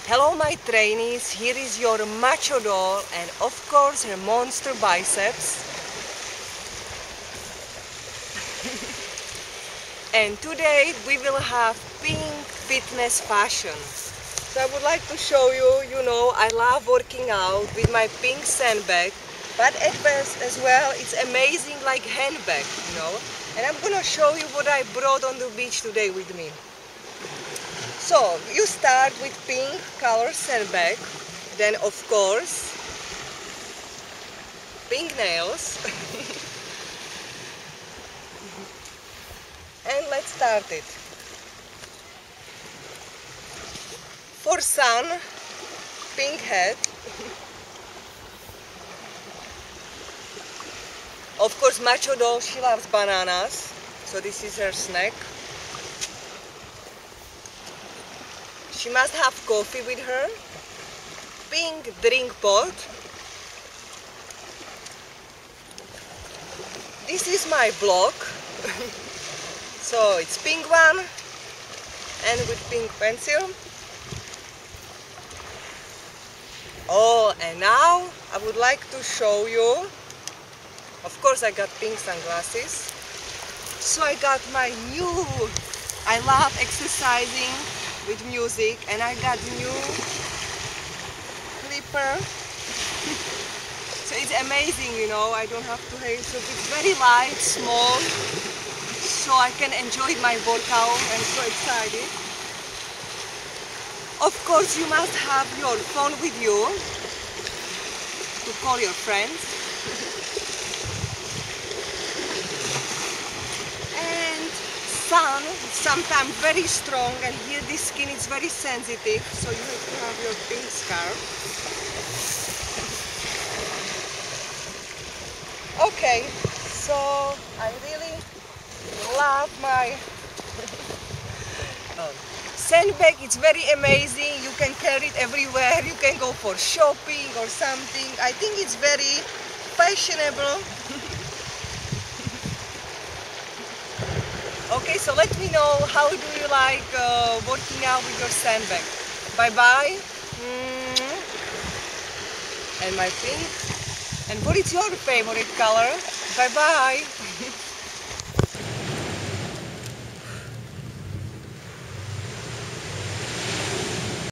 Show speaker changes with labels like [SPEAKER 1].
[SPEAKER 1] Hello my trainees, here is your macho doll and of course her monster biceps. And today we will have pink fitness fashion. So I would like to show you, I love working out with my pink sandbag, but as well it's amazing like handbag, And I'm gonna show you what I brought on the beach today with me. So you start with pink color sandbag, then of course pink nails. And let's start it. For sun, pink hat. Of course, macho doll, she loves bananas, so this is her snack. She must have coffee with her. Pink drink pot. This is my block. So it's pink one and with pink pencil. Oh, and now I would like to show you. Of course I got pink sunglasses. So I got my new, I love exercising with music, and I got new clipper. So it's amazing, I don't have to have, so it's very light, small, so I can enjoy my workout. I'm so excited. Of course you must have your phone with you to call your friends. And sun is sometimes very strong, and here the skin is very sensitive, so you have to have your pink scarf. Okay, so I really love my sandbag. It's very amazing. You can carry it everywhere. You can go for shopping or something. I think it's very fashionable. Okay, so let me know, how do you like working out with your sandbag? Bye bye. And my pink. And what is your favorite color? Bye bye.